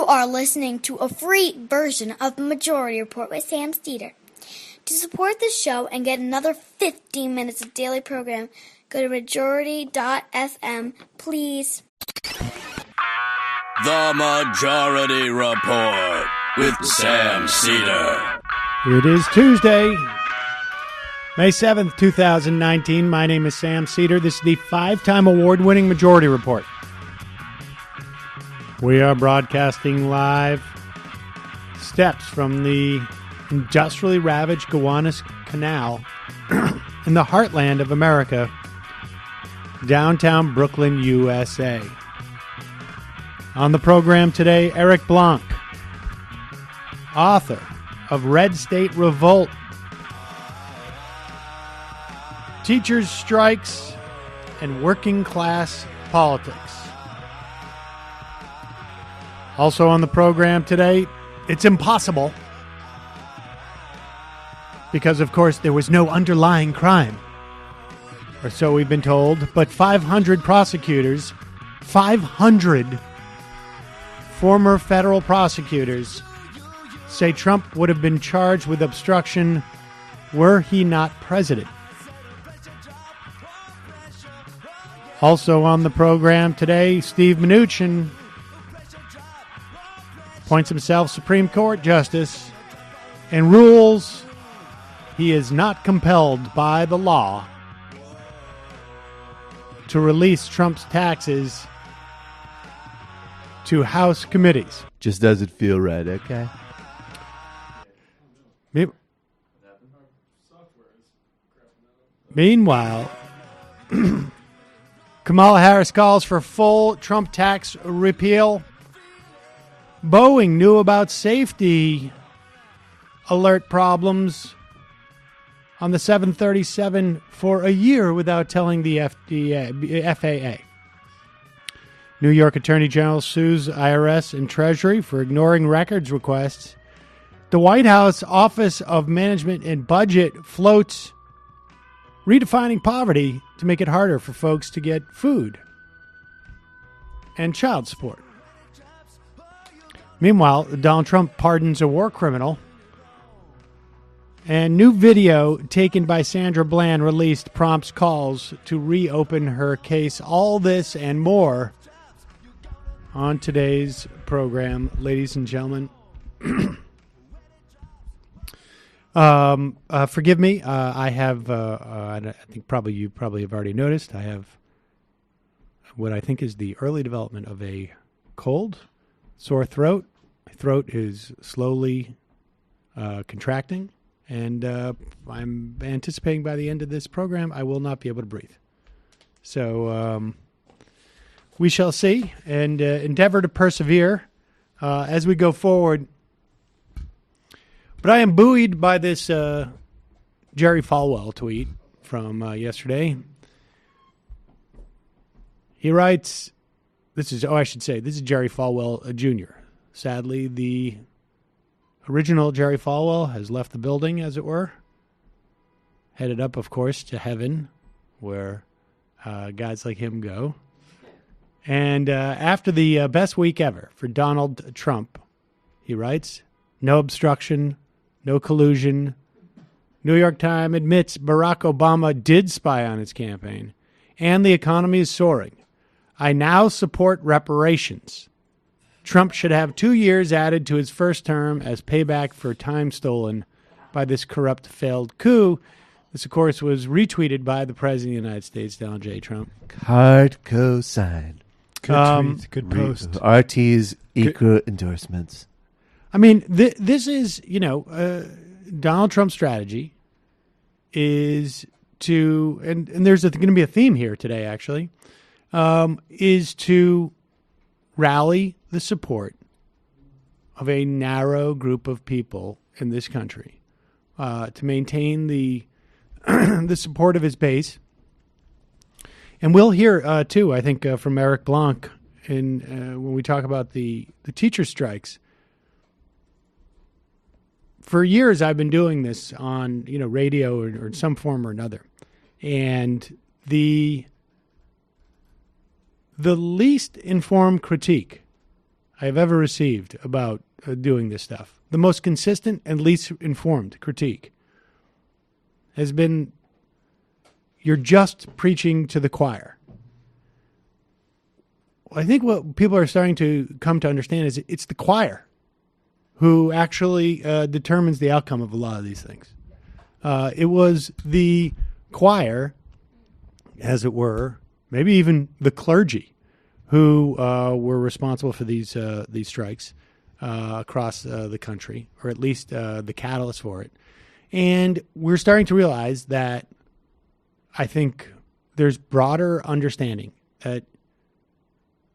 are listening to a free version of Majority Report with Sam Steeder. To support the show and get another 15 minutes of daily program, go to majority.fm, please. The Majority Report with Sam Steeder. It is Tuesday, May 7th, 2019. My name is Sam Steeder. This is the 5-time award-winning Majority Report. We are broadcasting live steps from the industrially ravaged Gowanus Canal in the heartland of America, downtown Brooklyn, USA. On the program today, Eric Blanc, author of Red State Revolt, Teachers' Strikes, and Working Class Politics. Also on the program today, it's impossible because, of course, there was no underlying crime, or so we've been told, but 500 prosecutors, 500 former federal prosecutors say Trump would have been charged with obstruction were he not president. Also on the program today, Steve Mnuchin appoints himself Supreme Court Justice and rules he is not compelled by the law to release Trump's taxes to House committees. Just doesn't feel right, okay? Meanwhile, Kamala Harris calls for full Trump tax repeal. Boeing knew about safety alert problems on the 737 for a year without telling the FAA. New York Attorney General sues IRS and Treasury for ignoring records requests. The White House Office of Management and Budget floats redefining poverty to make it harder for folks to get food and child support. Meanwhile, Donald Trump pardons a war criminal. And new video taken by Sandra Bland released prompts calls to reopen her case. All this and more on today's program, ladies and gentlemen. Forgive me. I have, I think you probably have already noticed, I have what I think is the early development of a cold, sore throat. My throat is slowly contracting, and I'm anticipating by the end of this program I will not be able to breathe. So we shall see and endeavor to persevere as we go forward. But I am buoyed by this Jerry Falwell tweet from yesterday. He writes, this is Jerry Falwell Jr. Sadly, the original Jerry Falwell has left the building, as it were, headed up, of course, to heaven, where guys like him go. And after the best week ever for Donald Trump, he writes, no obstruction, no collusion. New York Times admits Barack Obama did spy on his campaign, and the economy is soaring. I now support reparations. Trump should have 2 years added to his first term as payback for time stolen by this corrupt failed coup. This, of course, was retweeted by the President of the United States, Donald J. Trump. Hard cosign. Good tweet, good post. RT's equal endorsements. I mean, this is, Donald Trump's strategy is to, and there's going to be a theme here today, actually, is to rally the support of a narrow group of people in this country, to maintain the the support of his base. And we'll hear, too, I think, from Eric Blanc when we talk about the teacher strikes. For years, I've been doing this on, radio or in some form or another. And the least informed critique I have ever received about doing this stuff. The most consistent and least informed critique has been, you're just preaching to the choir. I think what people are starting to come to understand is it's the choir who actually determines the outcome of a lot of these things. It was the choir, as it were, maybe even the clergy, who were responsible for these strikes across the country, or at least the catalyst for it. And we're starting to realize that I think there's broader understanding that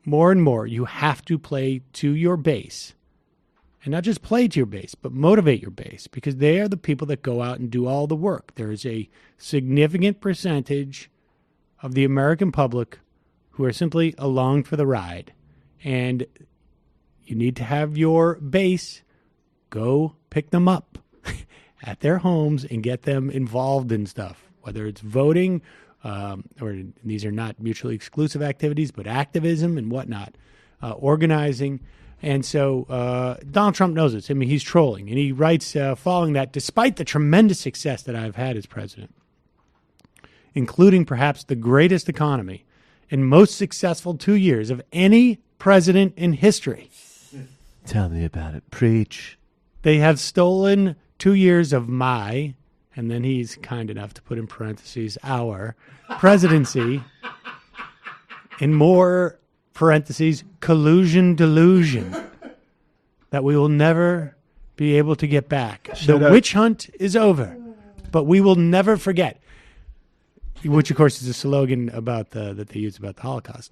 more and more you have to play to your base. And not just play to your base, but motivate your base, because they are the people that go out and do all the work. There is a significant percentage of the American public who are simply along for the ride. And you need to have your base go pick them up at their homes and get them involved in stuff, whether it's voting, or these are not mutually exclusive activities, but activism and whatnot, organizing. And so Donald Trump knows this. I mean, he's trolling. And he writes following that, despite the tremendous success that I've had as president, including perhaps the greatest economy and most successful 2 years of any president in history. Tell me about it. Preach. They have stolen 2 years of my, and then he's kind enough to put in parentheses, our presidency, in more parentheses, collusion delusion, that we will never be able to get back. The witch hunt is over, but we will never forget. Which, of course, is a slogan about that they use about the Holocaust.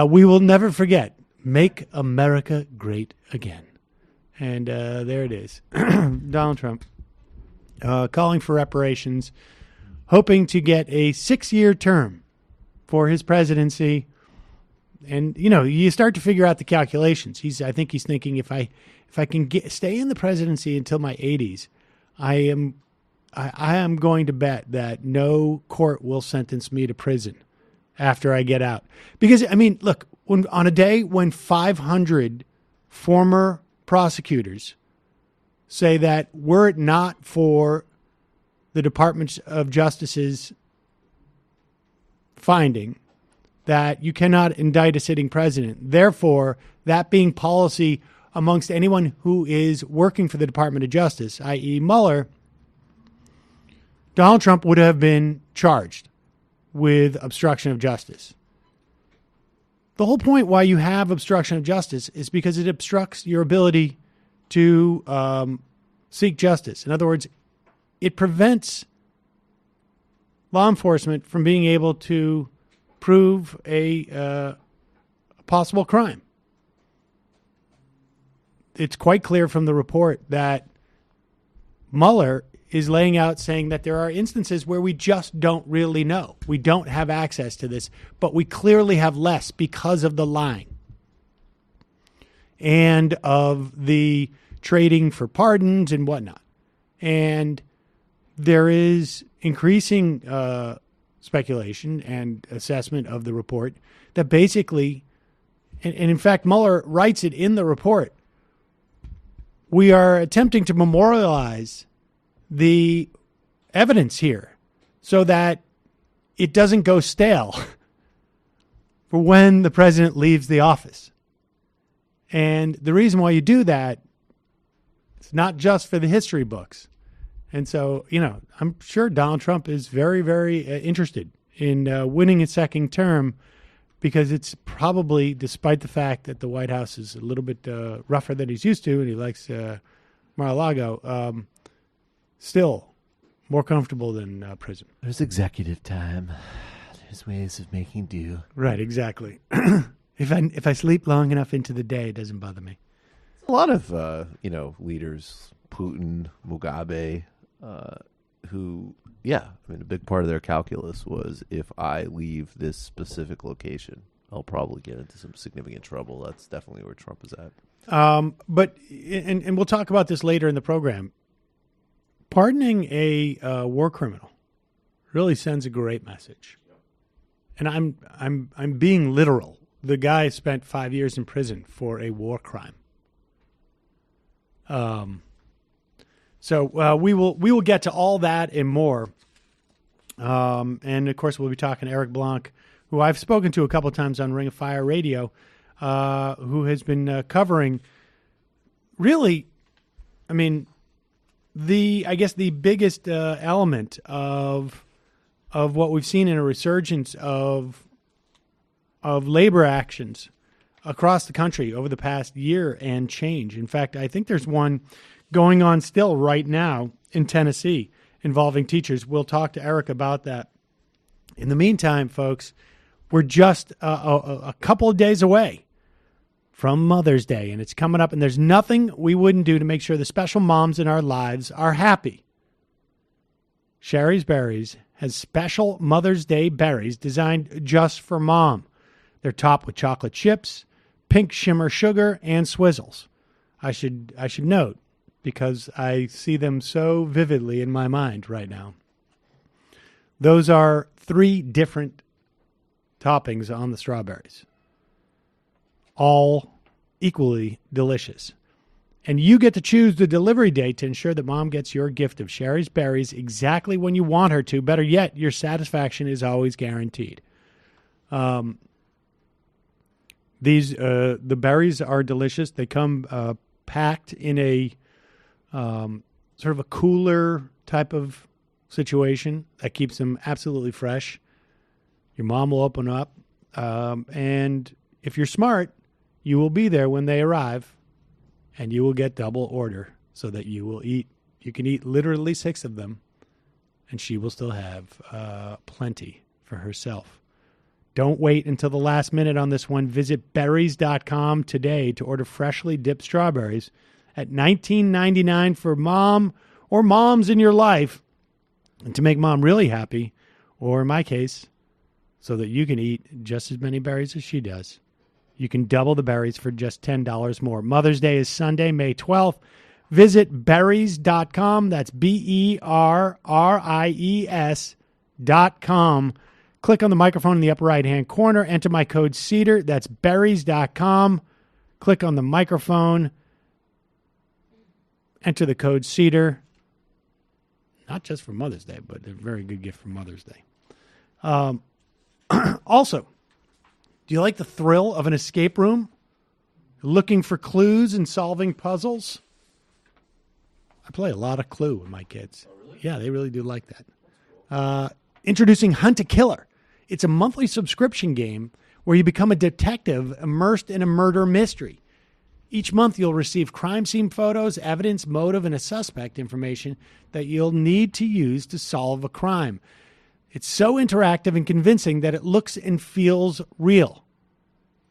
We will never forget. Make America great again. And there it is. Donald Trump calling for reparations, hoping to get a 6-year term for his presidency. And, you know, you start to figure out the calculations. I think he's thinking, if I can stay in the presidency until my 80s, I am going to bet that no court will sentence me to prison after I get out. Because, I mean, look, on a day when 500 former prosecutors say that were it not for the Department of Justice's finding that you cannot indict a sitting president, therefore, that being policy amongst anyone who is working for the Department of Justice, i.e. Mueller, Donald Trump would have been charged with obstruction of justice. The whole point why you have obstruction of justice is because it obstructs your ability to seek justice. In other words, it prevents law enforcement from being able to prove a possible crime. It's quite clear from the report that Mueller is laying out, saying that there are instances where we just don't really know. We don't have access to this, but we clearly have less because of the lying and of the trading for pardons and whatnot. And there is increasing speculation and assessment of the report that basically, and in fact, Mueller writes it in the report, we are attempting to memorialize the evidence here so that it doesn't go stale for when the president leaves the office. And the reason why you do that, it's not just for the history books. And so, you know, I'm sure Donald Trump is very, very interested in winning a second term, because it's probably, despite the fact that the White House is a little bit rougher than he's used to, and he likes Mar-a-Lago, still more comfortable than prison. There's executive time. There's ways of making do. Right, exactly. If I sleep long enough into the day, it doesn't bother me. A lot of leaders, Putin, Mugabe, who, yeah, I mean, a big part of their calculus was, if I leave this specific location, I'll probably get into some significant trouble. That's definitely where Trump is at. But we'll talk about this later in the program. Pardoning a war criminal really sends a great message, and I'm being literal. the guy spent 5 years in prison for a war crime. So we will get to all that and more. And of course, we'll be talking to Eric Blanc, who I've spoken to a couple of times on Ring of Fire Radio, who has been covering really, I mean, the biggest element of what we've seen in a resurgence of labor actions across the country over the past year and change. In fact, I think there's one going on still right now in Tennessee involving teachers. We'll talk to Eric about that. In the meantime, folks, we're just a couple of days away from Mother's Day, and it's coming up, and there's nothing we wouldn't do to make sure the special moms in our lives are happy. Sherry's Berries has special Mother's Day berries designed just for Mom. They're topped with chocolate chips, pink shimmer sugar, and swizzles. I should note, because I see them so vividly in my mind right now. Those are 3 different toppings on the strawberries, all equally delicious. And you get to choose the delivery date to ensure that Mom gets your gift of Sherry's Berries exactly when you want her to. Better yet, your satisfaction is always guaranteed. The berries are delicious. They come packed in a sort of a cooler type of situation that keeps them absolutely fresh. Your mom will open up, and if you're smart, you will be there when they arrive, and you will get double order so that you can eat literally 6 of them, and she will still have plenty for herself. Don't wait until the last minute on this one. Visit berries.com today to order freshly dipped strawberries at $19.99 for Mom or moms in your life, and to make Mom really happy, or in my case, so that you can eat just as many berries as she does. You can double the berries for just $10 more. Mother's Day is Sunday, May 12th. Visit berries.com. That's BERRIES.com. Click on the microphone in the upper right-hand corner. Enter my code CEDAR. That's berries.com. Click on the microphone. Enter the code CEDAR. Not just for Mother's Day, but a very good gift for Mother's Day. Also, do you like the thrill of an escape room? Looking for clues and solving puzzles? I play a lot of Clue with my kids. Oh, really? Yeah, they really do like that. Introducing Hunt a Killer. It's a monthly subscription game where you become a detective immersed in a murder mystery. Each month you'll receive crime scene photos, evidence, motive, and a suspect information that you'll need to use to solve a crime. It's so interactive and convincing that it looks and feels real.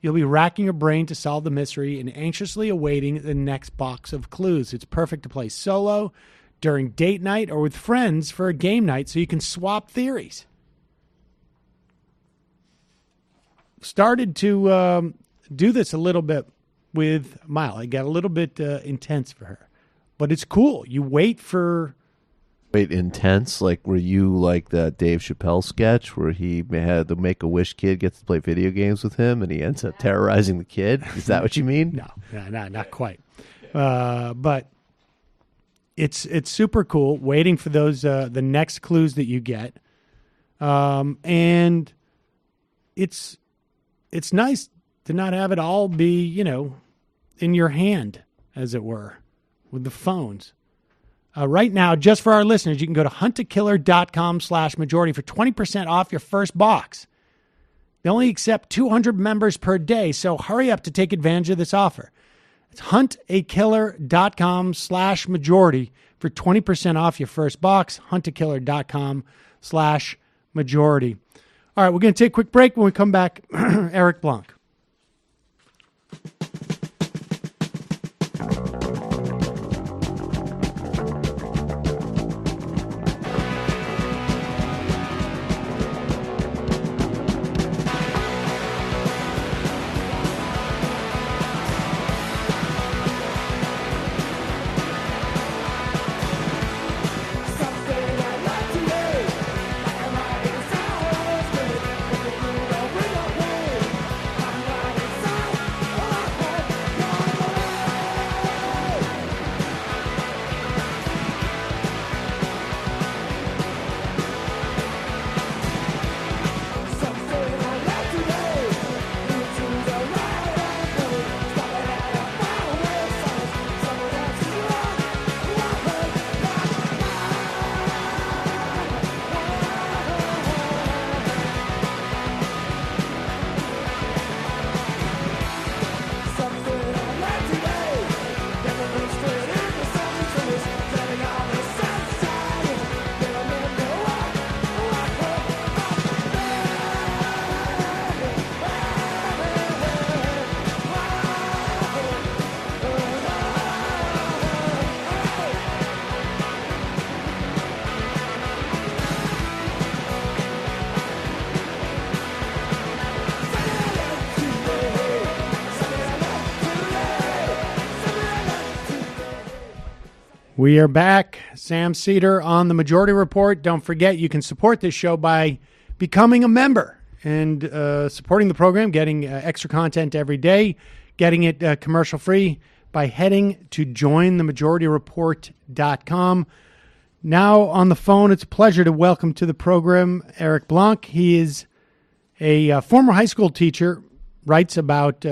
You'll be racking your brain to solve the mystery and anxiously awaiting the next box of clues. It's perfect to play solo, during date night, or with friends for a game night so you can swap theories. Started to do this a little bit with Mile. It got a little bit intense for her. But it's cool. You wait for... Wait, intense? Like, were you like that Dave Chappelle sketch where he had the Make-A-Wish kid gets to play video games with him and he ends up terrorizing the kid? Is that what you mean? No, not quite. But it's super cool, waiting for those the next clues that you get. And it's nice to not have it all be, in your hand, as it were, with the phones. Right now, just for our listeners, you can go to huntakiller.com/majority for 20% off your first box. They only accept 200 members per day, so hurry up to take advantage of this offer. It's huntakiller.com/majority for 20% off your first box, huntakiller.com/majority. All right, we're going to take a quick break. When we come back, Eric Blanc. We are back. Sam Seder on the Majority Report. Don't forget, you can support this show by becoming a member and supporting the program, getting extra content every day, getting it commercial-free by heading to jointhemajorityreport.com. Now on the phone, it's a pleasure to welcome to the program Eric Blanc. He is a former high school teacher, writes about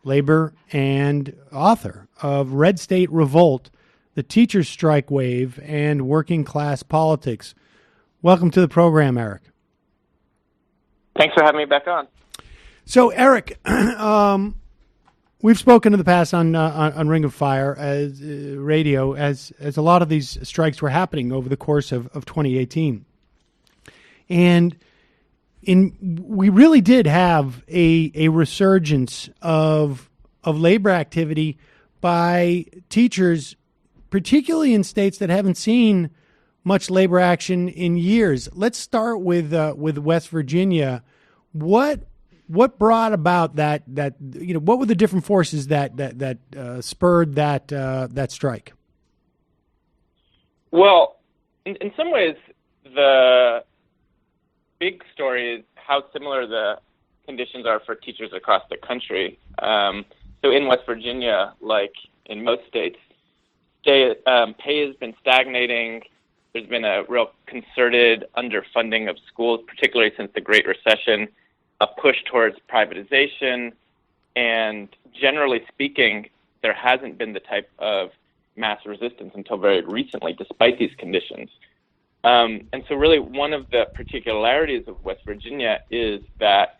labor, and author of Red State Revolt, The Teachers' Strike Wave, and Working Class Politics. Welcome to the program, Eric. Thanks for having me back on. So, Eric, we've spoken in the past on Ring of Fire as radio as a lot of these strikes were happening over the course of 2018, and we really did have a resurgence of labor activity by teachers, particularly in states that haven't seen much labor action in years. Let's start with West Virginia. What brought about that? What were the different forces that spurred that strike? Well, in some ways, the big story is how similar the conditions are for teachers across the country. So in West Virginia, like in most states, pay has been stagnating. There's been a real concerted underfunding of schools, particularly since the Great Recession, a push towards privatization, and generally speaking, there hasn't been the type of mass resistance until very recently, despite these conditions. And so really one of the particularities of West Virginia is that,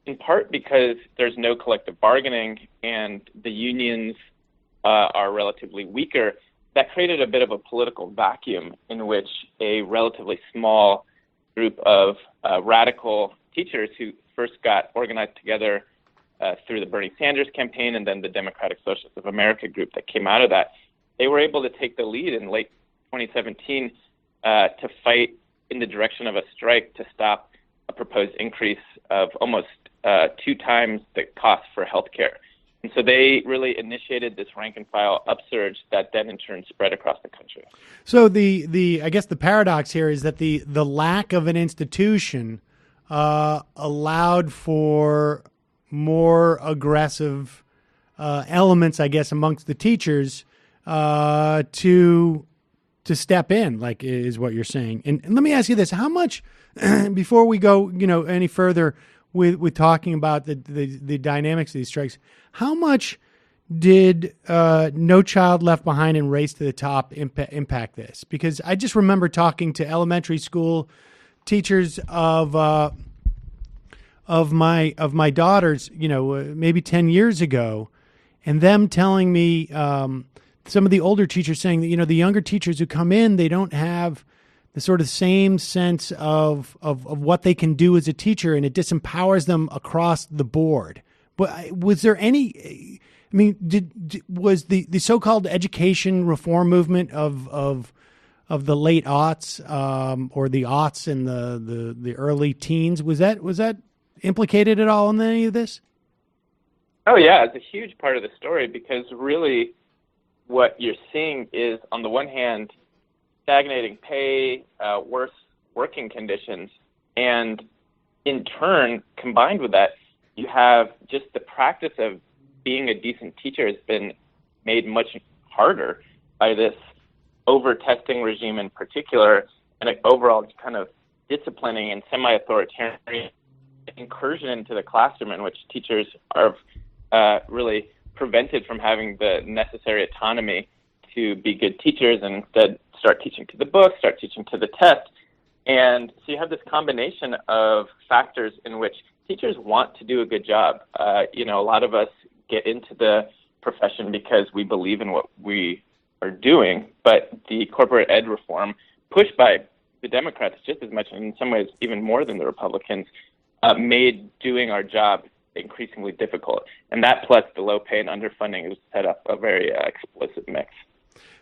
in part because there's no collective bargaining and the unions are relatively weaker, that created a bit of a political vacuum in which a relatively small group of radical teachers who first got organized together through the Bernie Sanders campaign and then the Democratic Socialists of America group that came out of that, they were able to take the lead in late 2017 to fight in the direction of a strike to stop a proposed increase of almost 2 times the cost for healthcare. And so they really initiated this rank and file upsurge that then in turn spread across the country. So I guess the paradox here is that the lack of an institution allowed for more aggressive elements, I guess, amongst the teachers to step in, like is what you're saying. And let me ask you this: how much, before we go, any further with talking about the dynamics of these strikes, how much did No Child Left Behind and Race to the Top impact this? Because I just remember talking to elementary school teachers of my daughters, maybe 10 years ago, and them telling me, some of the older teachers saying that, the younger teachers who come in, they don't have the sort of same sense of what they can do as a teacher, and it disempowers them across the board. But was there any, was the so-called education reform movement of the late aughts, or the aughts and the early teens, was that implicated at all in any of this? Oh yeah, it's a huge part of the story, because really what you're seeing is, on the one hand, stagnating pay, worse working conditions, and in turn, combined with that, you have just the practice of being a decent teacher has been made much harder by this over-testing regime in particular, and an overall kind of disciplining and semi-authoritarian incursion into the classroom in which teachers are really prevented from having the necessary autonomy to be good teachers, and instead start teaching to the book, start teaching to the test. And so you have this combination of factors in which teachers want to do a good job. A lot of us get into the profession because we believe in what we are doing, but the corporate ed reform pushed by the Democrats just as much, and in some ways even more than the Republicans, made doing our job increasingly difficult. And that, plus the low pay and underfunding, has set up a very explosive mix.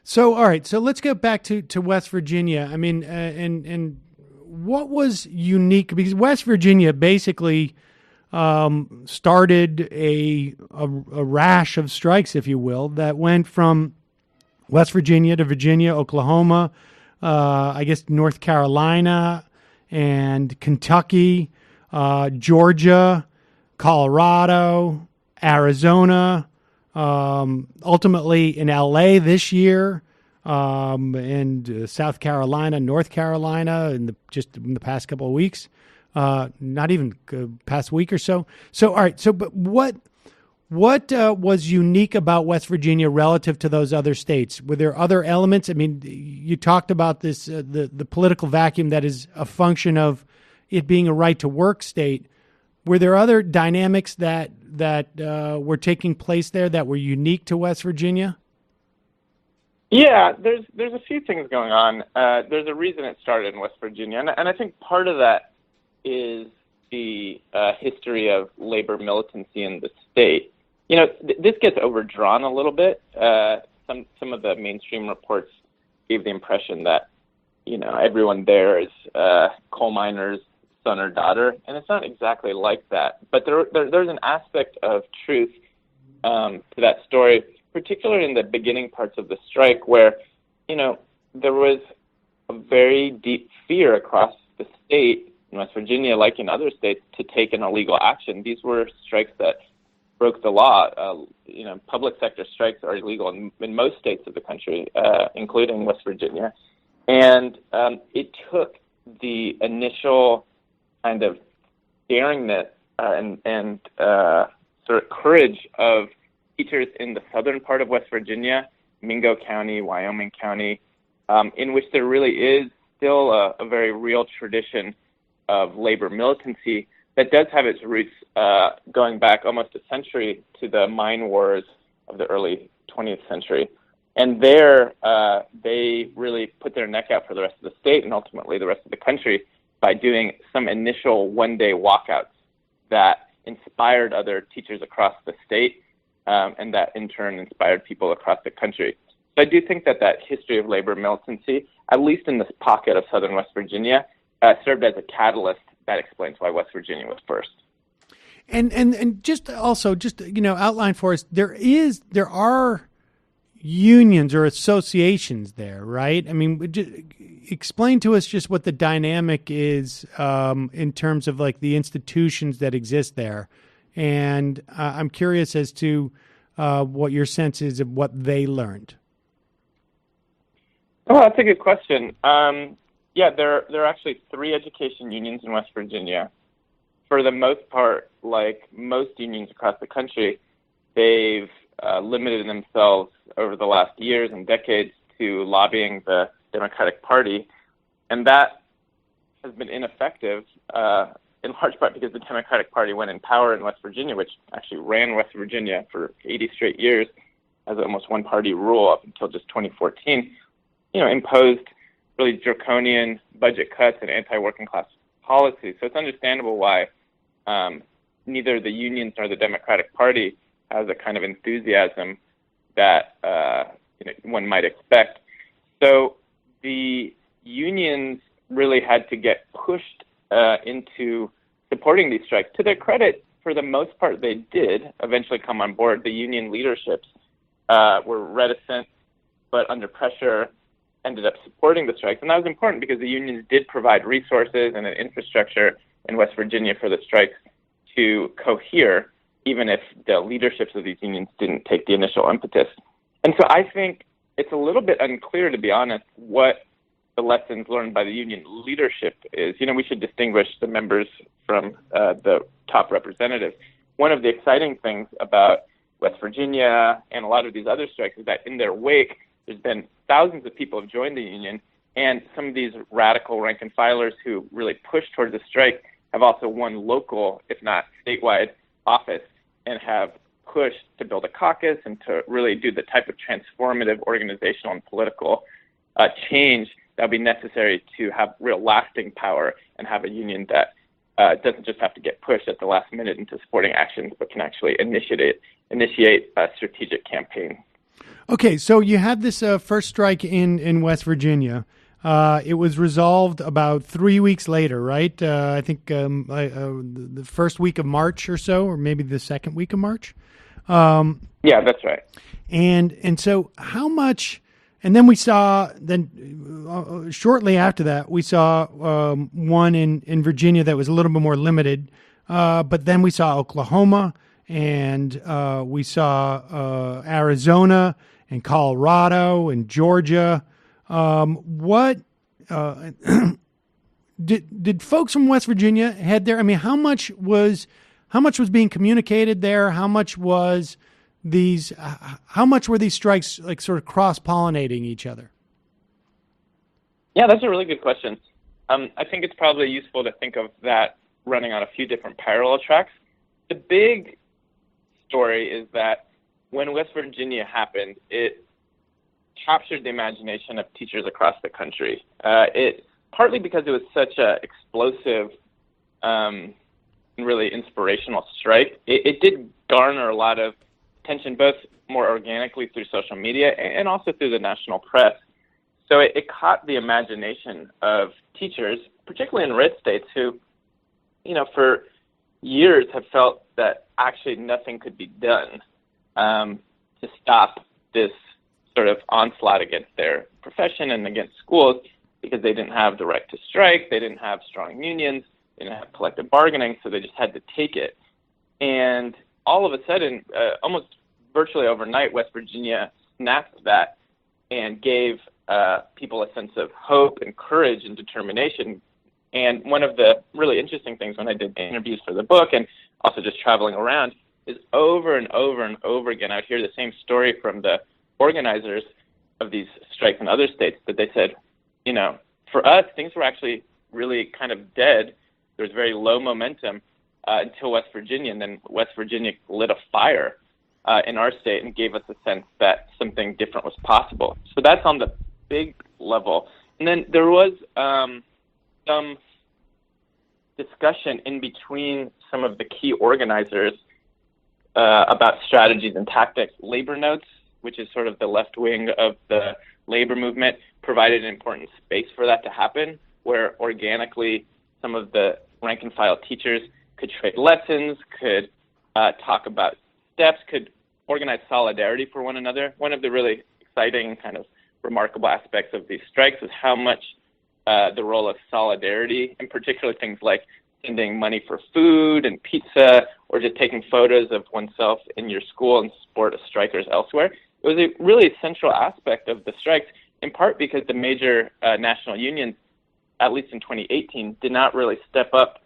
So, all right. So let's get back to West Virginia. And what was unique? Because West Virginia basically started a rash of strikes, if you will, that went from West Virginia to Virginia, Oklahoma, I guess North Carolina and Kentucky, Georgia, Colorado, Arizona, ultimately in LA this year, and South Carolina, North Carolina just in the past couple of weeks, not even past week or so. So, all right. So, but what was unique about West Virginia relative to those other states? Were there other elements? I mean, you talked about this, the political vacuum that is a function of it being a right to work state. Were there other dynamics that were taking place there that were unique to West Virginia? Yeah, there's a few things going on. There's a reason it started in West Virginia, and I think part of that is the history of labor militancy in the state. You know, this gets overdrawn a little bit. Some of the mainstream reports gave the impression that, you know, everyone there is coal miners' son or daughter, and it's not exactly like that. But there's an aspect of truth to that story, particularly in the beginning parts of the strike, where, you know, there was a very deep fear across the state in West Virginia, like in other states, to take an illegal action. These were strikes that broke the law. You know, public sector strikes are illegal in most states of the country, including West Virginia. And it took the initial kind of daringness and sort of courage of teachers in the southern part of West Virginia, Mingo County, Wyoming County, in which there really is still a very real tradition of labor militancy that does have its roots going back almost a century to the mine wars of the early 20th century. And there, they really put their neck out for the rest of the state and ultimately the rest of the country by doing some initial one-day walkouts that inspired other teachers across the state, and that in turn inspired people across the country. So I do think that history of labor militancy, at least in this pocket of southern West Virginia, served as a catalyst that explains why West Virginia was first. And just also, you know, outline for us, there are unions or associations there, right? I mean, explain to us just what the dynamic is in terms of like the institutions that exist there. And I'm curious as to what your sense is of what they learned. Oh, that's a good question. Yeah, there are actually 3 education unions in West Virginia. For the most part, like most unions across the country, they've limited themselves over the last years and decades to lobbying the Democratic Party, and that has been ineffective in large part because the Democratic Party went in power in West Virginia, which actually ran West Virginia for 80 straight years as almost one-party rule up until just 2014, you know, imposed really draconian budget cuts and anti-working class policies. So it's understandable why neither the unions nor the Democratic Party has a kind of enthusiasm that you know, one might expect. So the unions really had to get pushed into supporting these strikes. To their credit, for the most part, they did eventually come on board. The union leaderships were reticent, but under pressure ended up supporting the strikes. And that was important because the unions did provide resources and an infrastructure in West Virginia for the strikes to cohere, even if the leaderships of these unions didn't take the initial impetus. And so I think it's a little bit unclear, to be honest, what the lessons learned by the union leadership is. You know, we should distinguish the members from the top representatives. One of the exciting things about West Virginia and a lot of these other strikes is that in their wake, there's been thousands of people have joined the union, and some of these radical rank and filers who really pushed towards the strike have also won local, if not statewide, office and have pushed to build a caucus and to really do the type of transformative organizational and political change that would be necessary to have real lasting power and have a union that doesn't just have to get pushed at the last minute into supporting actions, but can actually initiate a strategic campaign. Okay, so you had this first strike in West Virginia. It was resolved about 3 weeks later, right? I think the first week of March or so, or maybe the second week of March. Yeah, that's right. And so how much And then we saw, shortly after that, we saw one in Virginia that was a little bit more limited. But then we saw Oklahoma, and we saw Arizona and Colorado and Georgia. What did folks from West Virginia head there? I mean, how much was being communicated there? How much were these strikes like sort of cross-pollinating each other? Yeah, that's a really good question. I think it's probably useful to think of that running on a few different parallel tracks. The big story is that when West Virginia happened, it captured the imagination of teachers across the country. It partly because it was such a explosive and really inspirational strike. It did garner a lot of attention, both more organically through social media and also through the national press. So it caught the imagination of teachers, particularly in red states, who, for years have felt that actually nothing could be done to stop this sort of onslaught against their profession and against schools, because they didn't have the right to strike, they didn't have strong unions, they didn't have collective bargaining, so they just had to take it. And all of a sudden, almost virtually overnight, West Virginia snapped that and gave people a sense of hope and courage and determination. And one of the really interesting things when I did interviews for the book and also just traveling around is over and over and over again, I would hear the same story from the organizers of these strikes in other states, that they said, for us, things were actually really kind of dead. There was very low momentum until West Virginia, and then West Virginia lit a fire in our state and gave us a sense that something different was possible. So that's on the big level. And then there was some discussion in between some of the key organizers about strategies and tactics. Labor Notes, which is sort of the left wing of the labor movement, provided an important space for that to happen, where organically some of the rank and file teachers could trade lessons, could talk about steps, could organize solidarity for one another. One of the really exciting kind of remarkable aspects of these strikes is how much the role of solidarity, and particularly things like sending money for food and pizza, or just taking photos of oneself in your school in support of strikers elsewhere. It was a really central aspect of the strikes, in part because the major national unions, at least in 2018, did not really step up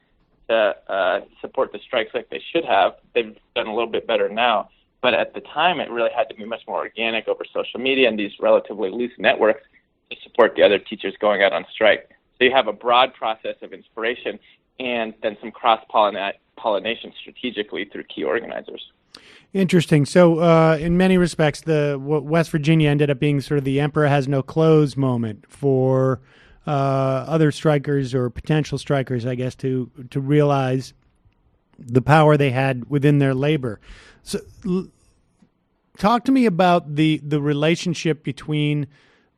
to support the strikes like they should have. They've done a little bit better now. But at the time, it really had to be much more organic over social media and these relatively loose networks to support the other teachers going out on strike. So you have a broad process of inspiration and then some cross-pollination strategically through key organizers. Interesting. So in many respects, West Virginia ended up being sort of the emperor has no clothes moment for other strikers or potential strikers, I guess, to realize the power they had within their labor. So talk to me about the relationship between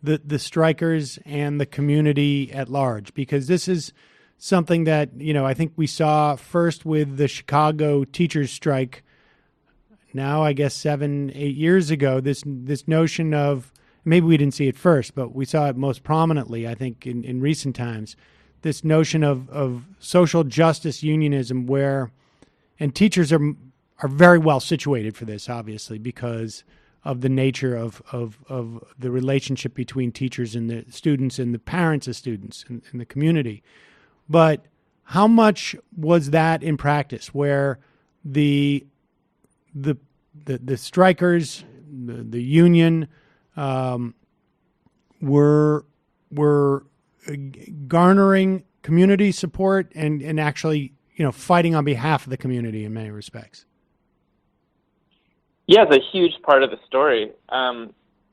the strikers and the community at large, because this is something that, I think we saw first with the Chicago teachers strike. Now, I guess 7-8 years ago, this notion of, maybe we didn't see it first, but we saw it most prominently, I think, in recent times, this notion of social justice unionism, and teachers are very well situated for this, obviously, because of the nature of the relationship between teachers and the students and the parents of students and the community. But how much was that in practice, where the strikers, the union, were garnering community support and actually, fighting on behalf of the community in many respects? Yeah, it's a huge part of the story.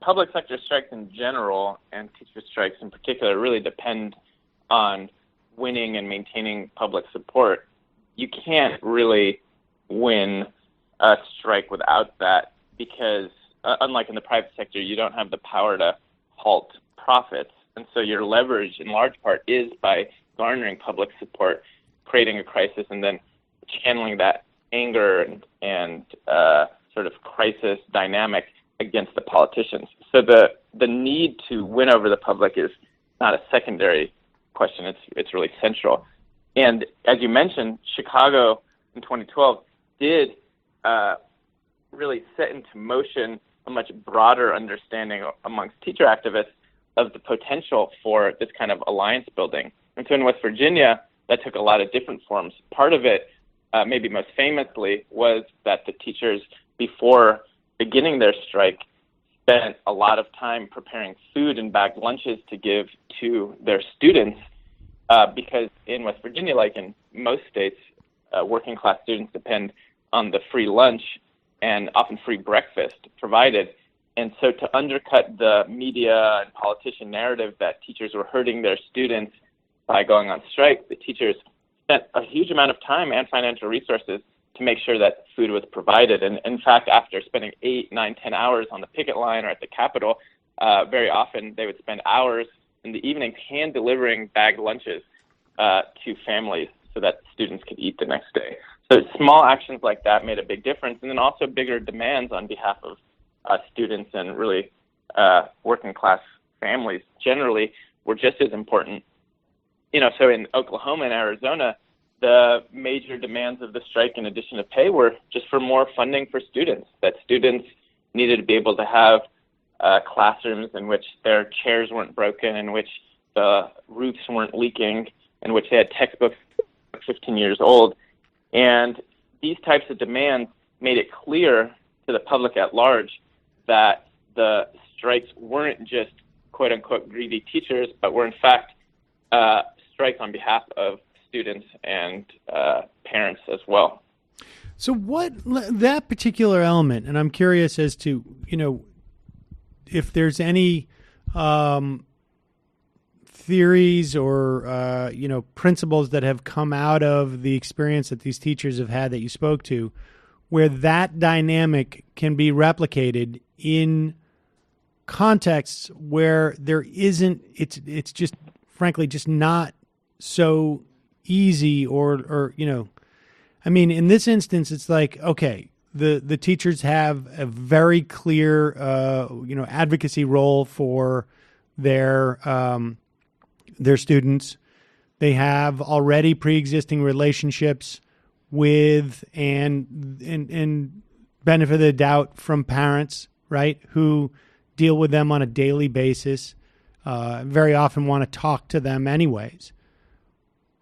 Public sector strikes in general, and teacher strikes in particular, really depend on winning and maintaining public support. You can't really win a strike without that, because unlike in the private sector, you don't have the power to halt profits. And so your leverage in large part is by garnering public support, creating a crisis, and then channeling that anger and sort of crisis dynamic against the politicians. So the the need to win over the public is not a secondary question. It's really central. And as you mentioned, Chicago in 2012 did really set into motion a much broader understanding amongst teacher activists of the potential for this kind of alliance building. And so in West Virginia, that took a lot of different forms. Part of it, maybe most famously, was that the teachers, before beginning their strike, spent a lot of time preparing food and bagged lunches to give to their students, because in West Virginia, like in most states, working class students depend on the free lunch and often free breakfast provided. And so to undercut the media and politician narrative that teachers were hurting their students by going on strike, the teachers spent a huge amount of time and financial resources to make sure that food was provided. And in fact, after spending 8, 9, 10 hours on the picket line or at the Capitol, very often they would spend hours in the evenings hand delivering bagged lunches to families so that students could eat the next day. So small actions like that made a big difference, and then also bigger demands on behalf of students and really working class families generally were just as important. So in Oklahoma and Arizona, the major demands of the strike, in addition to pay, were just for more funding for students, that students needed to be able to have classrooms in which their chairs weren't broken, in which the roofs weren't leaking, in which they had textbooks 15 years old. And these types of demands made it clear to the public at large that the strikes weren't just quote-unquote greedy teachers, but were in fact strikes on behalf of students and parents as well. So what that particular element, and I'm curious as to, if there's any theories or, principles that have come out of the experience that these teachers have had that you spoke to, where that dynamic can be replicated in contexts where there isn't, it's just, frankly, just not so easy or in this instance, it's like, okay, the teachers have a very clear, advocacy role for their students. They have already pre-existing relationships with and benefit of the doubt from parents, right, who deal with them on a daily basis, very often want to talk to them anyways.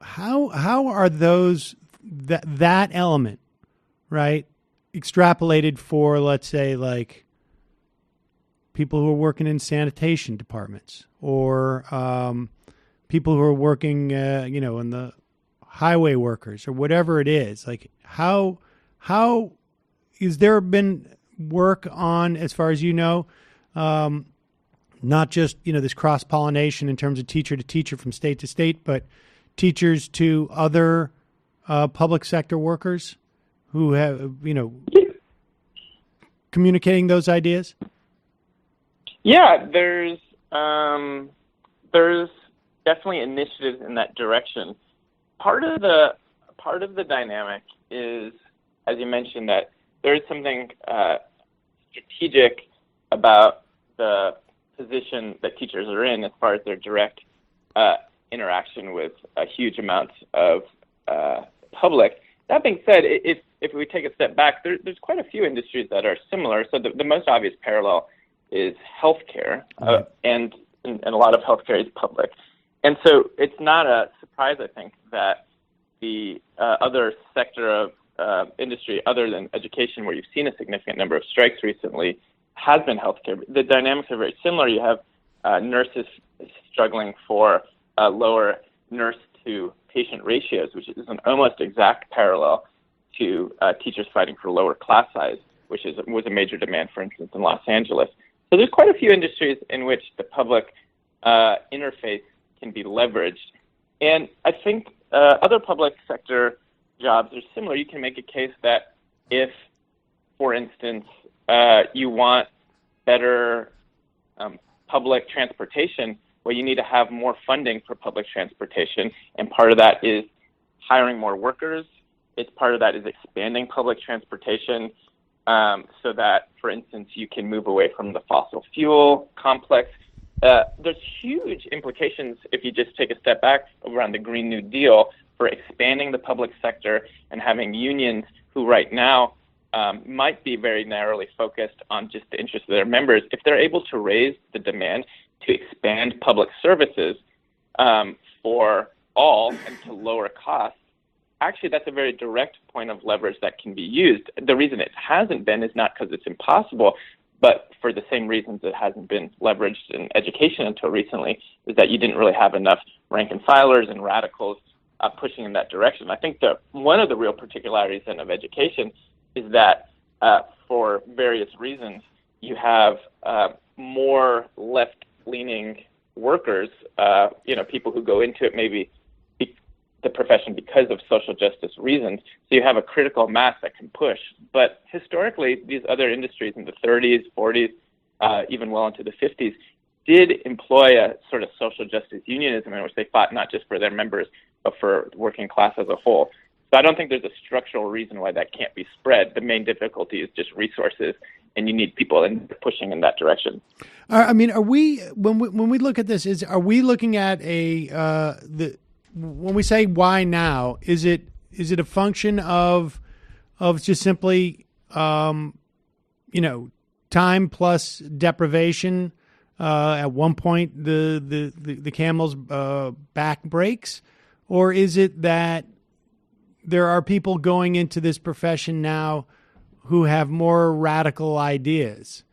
How are those that element, right, extrapolated for, let's say, like people who are working in sanitation departments or people who are working, in the highway workers or whatever it is? Like, how is there been work on, as far as you know, not just, this cross-pollination in terms of teacher to teacher from state to state, but teachers to other public sector workers who have, communicating those ideas? Yeah, there's definitely initiatives in that direction. Part of the dynamic is, as you mentioned, that there is something strategic about the position that teachers are in as far as their direct interaction with a huge amount of public. That being said, if we take a step back, there's quite a few industries that are similar. So the most obvious parallel is healthcare, and a lot of healthcare is public. And so it's not a surprise, I think, that the other sector of industry other than education, where you've seen a significant number of strikes recently, has been healthcare. The dynamics are very similar. You have nurses struggling for lower nurse-to-patient ratios, which is an almost exact parallel to teachers fighting for lower class size, which was a major demand, for instance, in Los Angeles. So there's quite a few industries in which the public interface can be leveraged. And I think other public sector jobs are similar. You can make a case that if, for instance, you want better public transportation, well, you need to have more funding for public transportation. And part of that is hiring more workers. Part of that is expanding public transportation so that, for instance, you can move away from the fossil fuel complex. There's huge implications if you just take a step back around the Green New Deal for expanding the public sector and having unions who right now might be very narrowly focused on just the interests of their members. If they're able to raise the demand to expand public services for all and to lower costs, actually that's a very direct point of leverage that can be used. The reason it hasn't been is not because it's impossible, but for the same reasons it hasn't been leveraged in education until recently, is that you didn't really have enough rank and filers and radicals pushing in that direction. I think that one of the real particularities then of education is that for various reasons, you have more left-leaning workers, people who go into it maybe the profession because of social justice reasons. So you have a critical mass that can push. But historically, these other industries in the 30s, 40s, even well into the 50s, did employ a sort of social justice unionism in which they fought not just for their members, but for the working class as a whole. So I don't think there's a structural reason why that can't be spread. The main difficulty is just resources, and you need people pushing in that direction. I mean, are we when we look at this? Are we looking at when we say why now? Is it a function of just simply time plus deprivation? At one point, the camel's back breaks, or is it that there are people going into this profession now who have more radical ideas,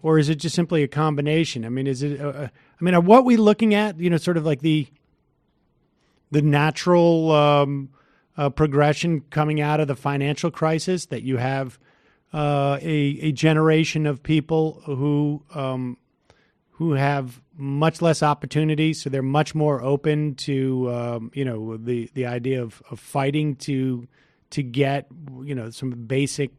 or is it just simply a combination? I mean, is it? Are what we looking at? Sort of like the natural progression coming out of the financial crisis, that you have a generation of people who have much less opportunity, so they're much more open to the idea of fighting to get some basic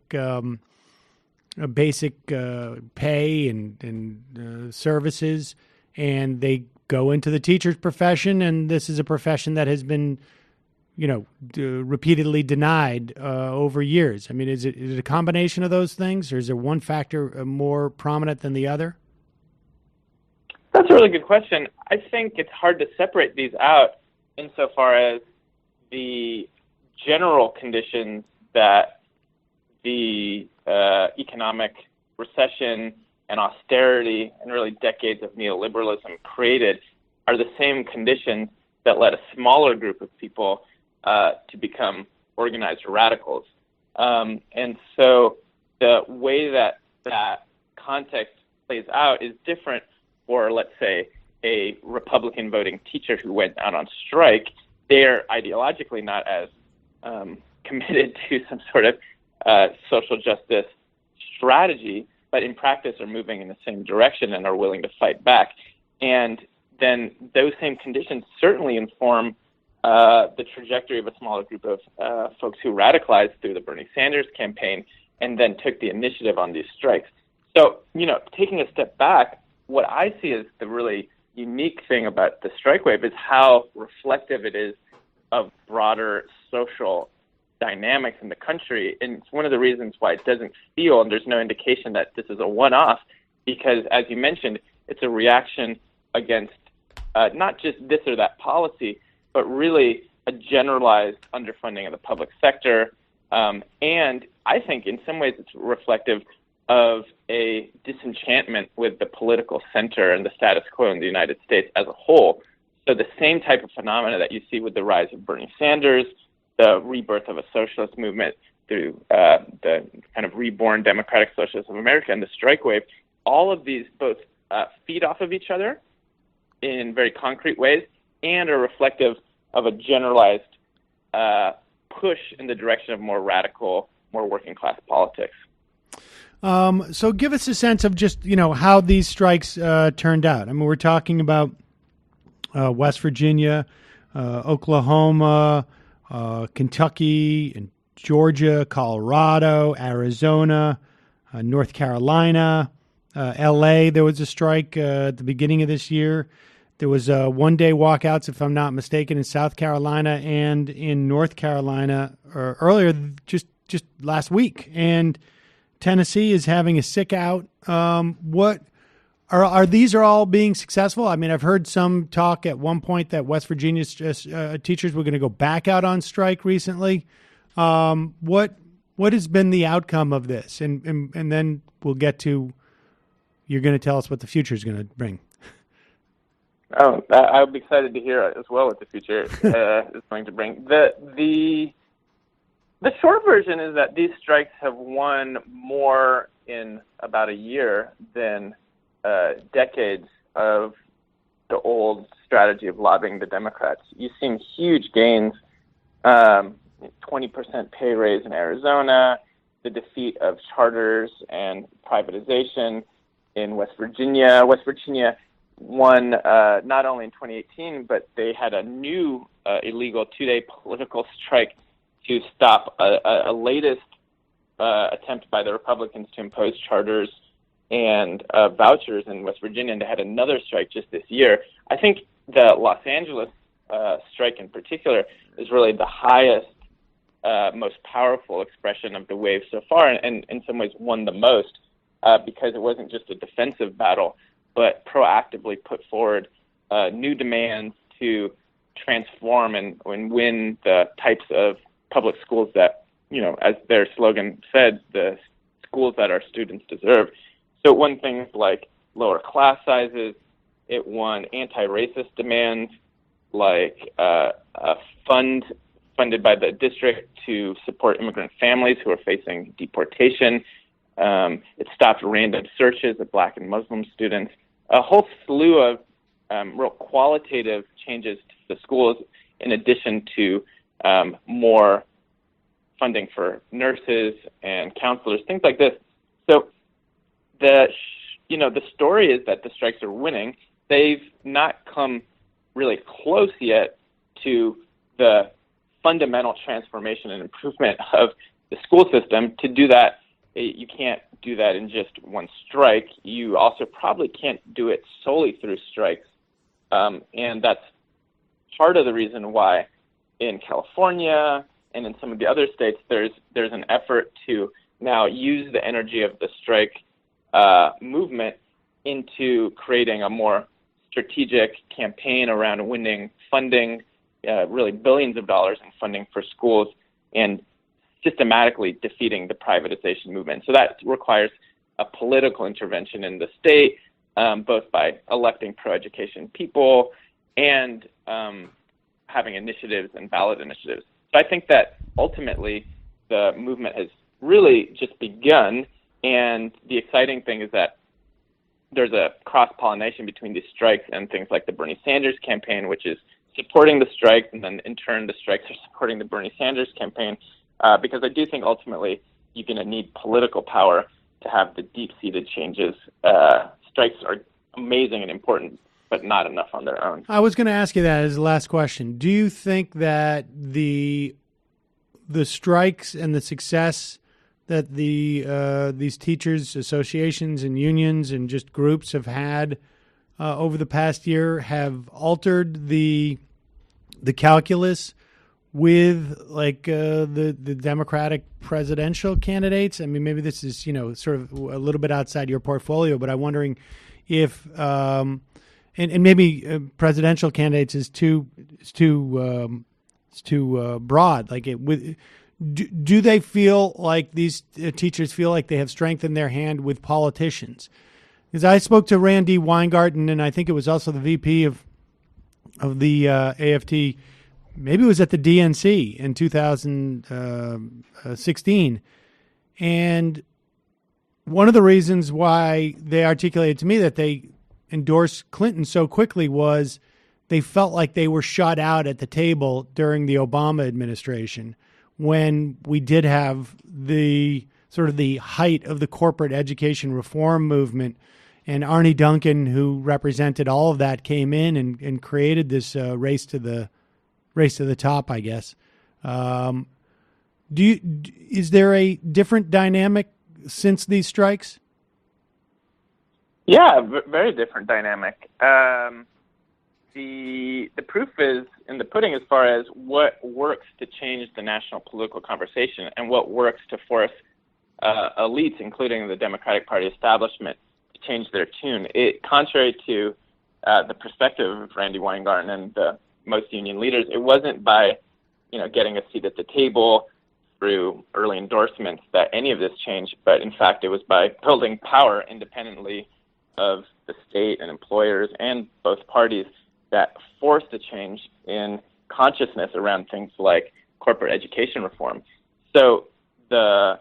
pay and services, and they go into the teacher's profession, and this is a profession that has been repeatedly denied over years. I mean, is it a combination of those things, or is there one factor more prominent than the other? That's a really good question. I think it's hard to separate these out insofar as the general conditions that the economic recession and austerity and really decades of neoliberalism created are the same conditions that led a smaller group of people to become organized radicals. And so the way that context plays out is different for, let's say, a Republican voting teacher who went out on strike. They're ideologically not as committed to some sort of social justice strategy, but in practice are moving in the same direction and are willing to fight back. And then those same conditions certainly inform the trajectory of a smaller group of folks who radicalized through the Bernie Sanders campaign and then took the initiative on these strikes. So, taking a step back, what I see as the really unique thing about the strike wave is how reflective it is of broader social dynamics in the country. And it's one of the reasons why it doesn't feel, and there's no indication that this is a one-off, because, as you mentioned, it's a reaction against not just this or that policy, but really a generalized underfunding of the public sector. And I think in some ways it's reflective of a disenchantment with the political center and the status quo in the United States as a whole. So the same type of phenomena that you see with the rise of Bernie Sanders, the rebirth of a socialist movement through the kind of reborn democratic socialists of America and the strike wave, all of these both feed off of each other in very concrete ways and are reflective of a generalized push in the direction of more radical, more working class politics. So give us a sense of just, how these strikes turned out. I mean, we're talking about West Virginia, Oklahoma, Kentucky, and Georgia, Colorado, Arizona, North Carolina, L.A. There was a strike at the beginning of this year. There was one-day walkouts, if I'm not mistaken, in South Carolina and in North Carolina earlier, just last week. And Tennessee is having a sick out. What are these are all being successful? I mean, I've heard some talk at one point that West Virginia's teachers were going to go back out on strike recently. What has been the outcome of this? And then we'll get to, you're going to tell us what the future is going to bring. Oh, I'll be excited to hear as well what the future is going to bring. The short version is that these strikes have won more in about a year than decades of the old strategy of lobbying the Democrats. You've seen huge gains, 20% pay raise in Arizona, the defeat of charters and privatization in West Virginia. West Virginia won not only in 2018, but they had a new illegal 2-day political strike to stop a latest attempt by the Republicans to impose charters and vouchers in West Virginia, and they had another strike just this year. I think the Los Angeles strike in particular is really the highest, most powerful expression of the wave so far, and in some ways won the most because it wasn't just a defensive battle, but proactively put forward new demands to transform and win the types of public schools that, as their slogan said, the schools that our students deserve. So it won things like lower class sizes. It won anti-racist demands like a fund funded by the district to support immigrant families who are facing deportation. It stopped random searches of Black and Muslim students. A whole slew of real qualitative changes to the schools, in addition to more funding for nurses and counselors, things like this. So the story is that the strikes are winning. They've not come really close yet to the fundamental transformation and improvement of the school system. To do that, you can't do that in just one strike. You also probably can't do it solely through strikes. And that's part of the reason why in California and in some of the other states, there's an effort to now use the energy of the strike movement into creating a more strategic campaign around winning funding, really billions of dollars in funding for schools, and systematically defeating the privatization movement. So that requires a political intervention in the state, both by electing pro-education people and having initiatives and ballot initiatives. So I think that ultimately the movement has really just begun, and the exciting thing is that there's a cross-pollination between these strikes and things like the Bernie Sanders campaign, which is supporting the strikes, and then in turn the strikes are supporting the Bernie Sanders campaign, because I do think ultimately you're going to need political power to have the deep-seated changes. Strikes are amazing and important, but not enough on their own. I was going to ask you that as the last question. Do you think that the strikes and the success that these teachers associations and unions and just groups have had over the past year have altered the calculus with like the Democratic presidential candidates? I mean, maybe this is sort of a little bit outside your portfolio, but I'm wondering if and maybe presidential candidates is too broad. Like do they feel like these teachers feel like they have strength in their hand with politicians? Because I spoke to Randy Weingarten, and I think it was also the VP of the AFT. Maybe it was at the DNC in 2016. And one of the reasons why they articulated to me that they endorsed Clinton so quickly was they felt like they were shut out at the table during the Obama administration, when we did have the sort of the height of the corporate education reform movement. And Arnie Duncan, who represented all of that, came in and created this race to the top, I guess. Is there a different dynamic since these strikes? Yeah, very different dynamic. The proof is in the pudding as far as what works to change the national political conversation and what works to force elites, including the Democratic Party establishment, to change their tune. Contrary to the perspective of Randy Weingarten and most union leaders, it wasn't by getting a seat at the table through early endorsements that any of this changed, but in fact it was by building power independently of the state and employers and both parties that forced a change in consciousness around things like corporate education reform. So the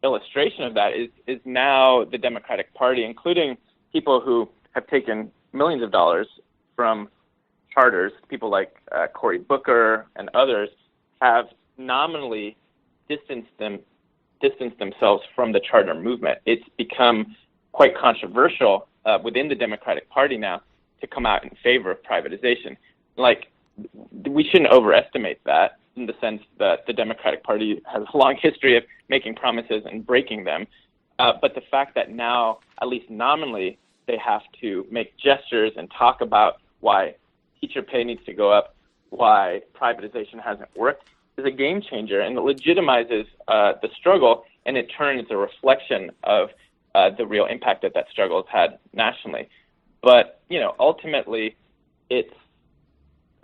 illustration of that is now the Democratic Party, including people who have taken millions of dollars from charters, people like Cory Booker and others, have nominally distanced themselves from the charter movement. It's become quite controversial within the Democratic Party now to come out in favor of privatization. We shouldn't overestimate that, in the sense that the Democratic Party has a long history of making promises and breaking them. But the fact that now, at least nominally, they have to make gestures and talk about why teacher pay needs to go up, why privatization hasn't worked, is a game changer, and it legitimizes the struggle, and in turn is a reflection of the real impact that struggle has had nationally. But ultimately, there's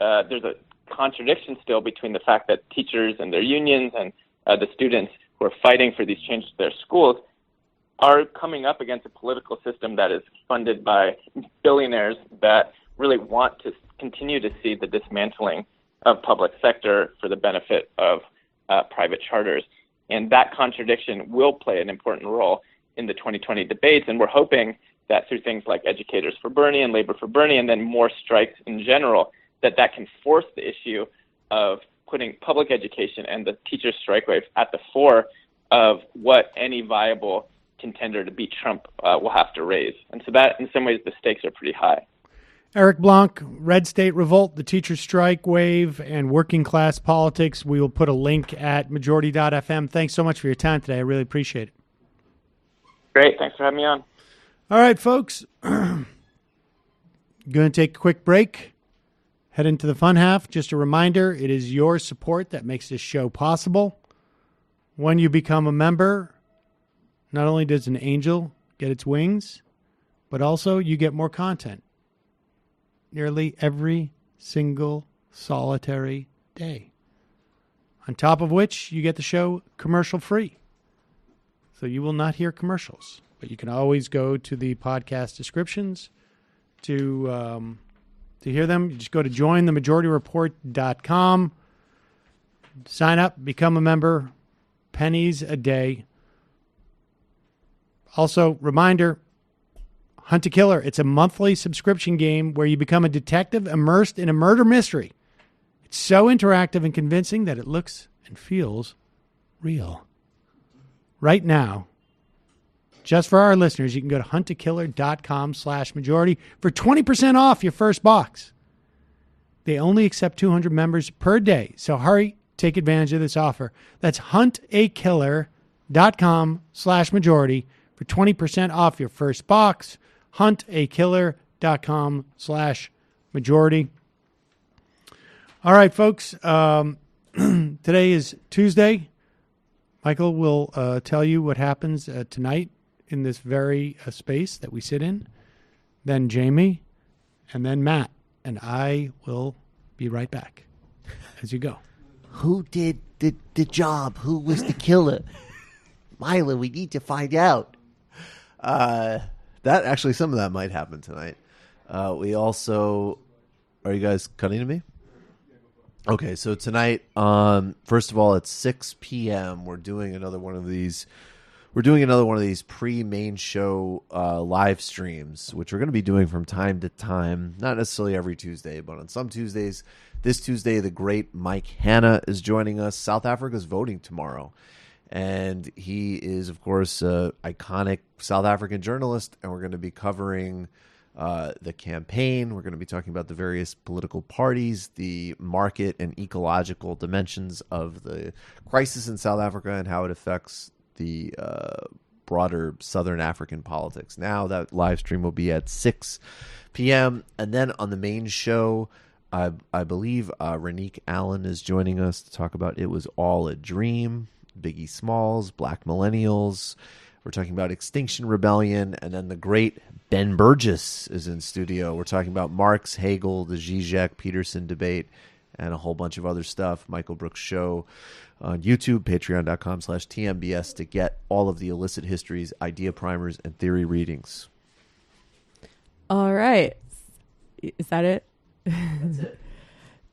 a contradiction still between the fact that teachers and their unions and the students who are fighting for these changes to their schools are coming up against a political system that is funded by billionaires that really want to continue to see the dismantling of public sector for the benefit of private charters. And that contradiction will play an important role in the 2020 debates. And we're hoping that through things like Educators for Bernie and Labor for Bernie, and then more strikes in general, that can force the issue of putting public education and the teachers' strike wave at the fore of what any viable contender to beat Trump will have to raise. And so that, in some ways, the stakes are pretty high. Eric Blanc, Red State Revolt, the teacher strike wave, and working class politics. We will put a link at majority.fm. Thanks so much for your time today. I really appreciate it. Great. Thanks for having me on. All right, folks. Going to take a quick break. Head into the fun half. Just a reminder, it is your support that makes this show possible. When you become a member, not only does an angel get its wings, but also you get more content. Nearly every single solitary day. On top of which, you get the show commercial free. So you will not hear commercials. But you can always go to the podcast descriptions to hear them. You just go to jointhemajorityreport.com. Sign up, become a member. Pennies a day. Also, reminder, Hunt a Killer. It's a monthly subscription game where you become a detective immersed in a murder mystery. It's so interactive and convincing that it looks and feels real. Right now, just for our listeners, you can go to huntakiller.com/majority for 20% off your first box. They only accept 200 members per day, so hurry, take advantage of this offer. That's huntakiller.com/majority for 20% off your first box. huntakiller.com/majority. All right, folks. Today is Tuesday. Michael will tell you what happens tonight in this very space that we sit in. Then Jamie, and then Matt. And I will be right back as you go. Who did the job? Who was the killer? Mila, we need to find out. That actually, some of that might happen tonight. We also, are you guys cutting to me? Okay, so tonight, first of all, at 6 p.m., we're doing another one of these. We're doing another one of these pre-main show live streams, which we're going to be doing from time to time. Not necessarily every Tuesday, but on some Tuesdays. This Tuesday, the great Mike Hanna is joining us. South Africa's voting tomorrow. And he is, of course, an iconic South African journalist, and we're going to be covering the campaign. We're going to be talking about the various political parties, the market and ecological dimensions of the crisis in South Africa, and how it affects the broader Southern African politics. Now that live stream will be at 6 p.m. And then on the main show, I believe Renique Allen is joining us to talk about It Was All a Dream. Biggie Smalls, Black Millennials. We're talking about Extinction Rebellion, and then the great Ben Burgess is in studio. We're talking about Marx, Hegel, the Zizek-Peterson debate, and a whole bunch of other stuff. Michael Brooks Show on YouTube, patreon.com/TMBS to get all of the illicit histories, idea primers, and theory readings. All right. Is that it? That's it.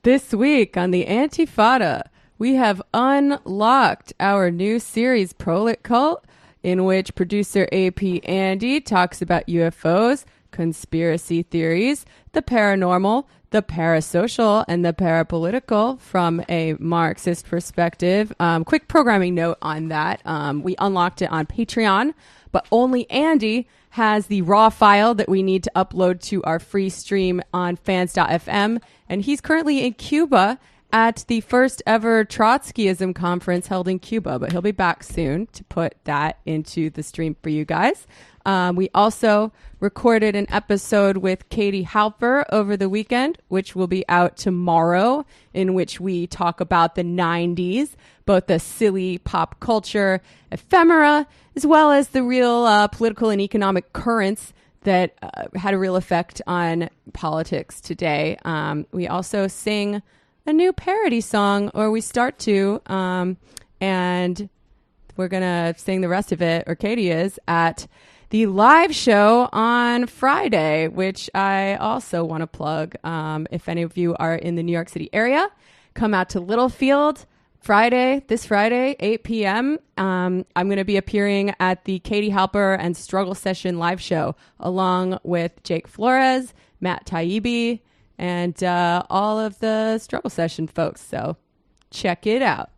This week on the Antifada, we have unlocked our new series, Prolet Cult, in which producer AP Andy talks about UFOs, conspiracy theories, the paranormal, the parasocial, and the parapolitical from a Marxist perspective. Quick programming note on that. We unlocked it on Patreon, but only Andy has the raw file that we need to upload to our free stream on fans.fm. And he's currently in Cuba at the first ever Trotskyism conference held in Cuba, but he'll be back soon to put that into the stream for you guys. We also recorded an episode with Katie Halper over the weekend, which will be out tomorrow, in which we talk about the 90s, both the silly pop culture ephemera, as well as the real political and economic currents that had a real effect on politics today. We also sing a new parody song, or we start to, and we're going to sing the rest of it, or Katie is, at the live show on Friday, which I also want to plug. If any of you are in the New York City area, come out to Littlefield this Friday, 8 p.m. I'm going to be appearing at the Katie Halper and Struggle Session live show, along with Jake Flores, Matt Taibbi, and all of the Struggle Session folks. So check it out.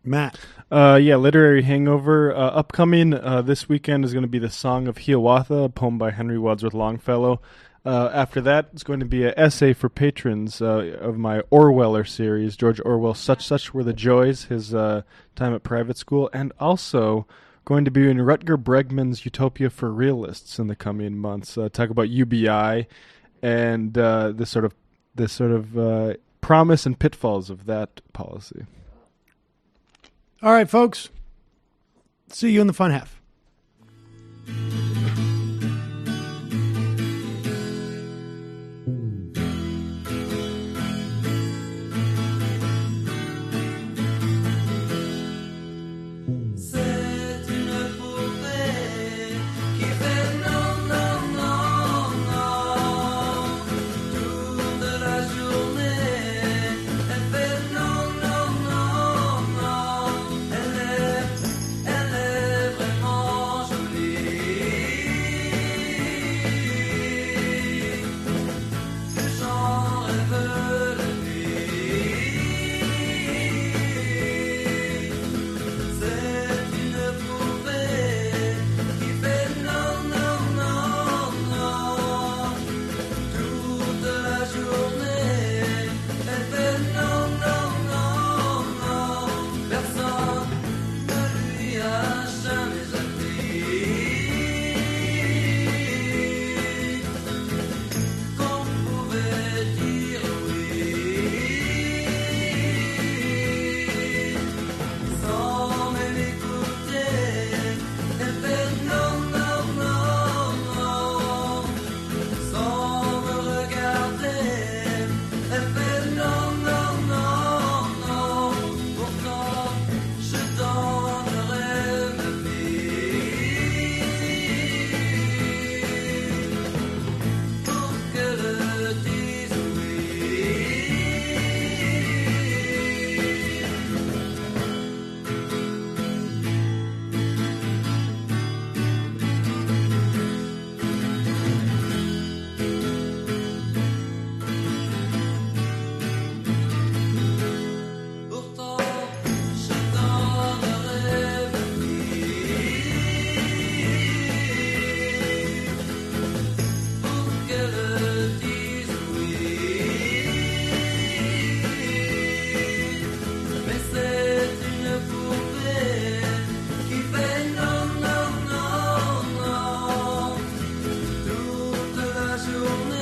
Matt. Literary Hangover. Upcoming this weekend is going to be the Song of Hiawatha, a poem by Henry Wadsworth Longfellow. After that, it's going to be an essay for patrons of my Orweller series, George Orwell's Such Were the Joys, his time at private school, and also going to be in Rutger Bregman's Utopia for Realists in the coming months. Talk about UBI and this sort of promise and pitfalls of that policy. All right, folks. See you in the fun half. Journée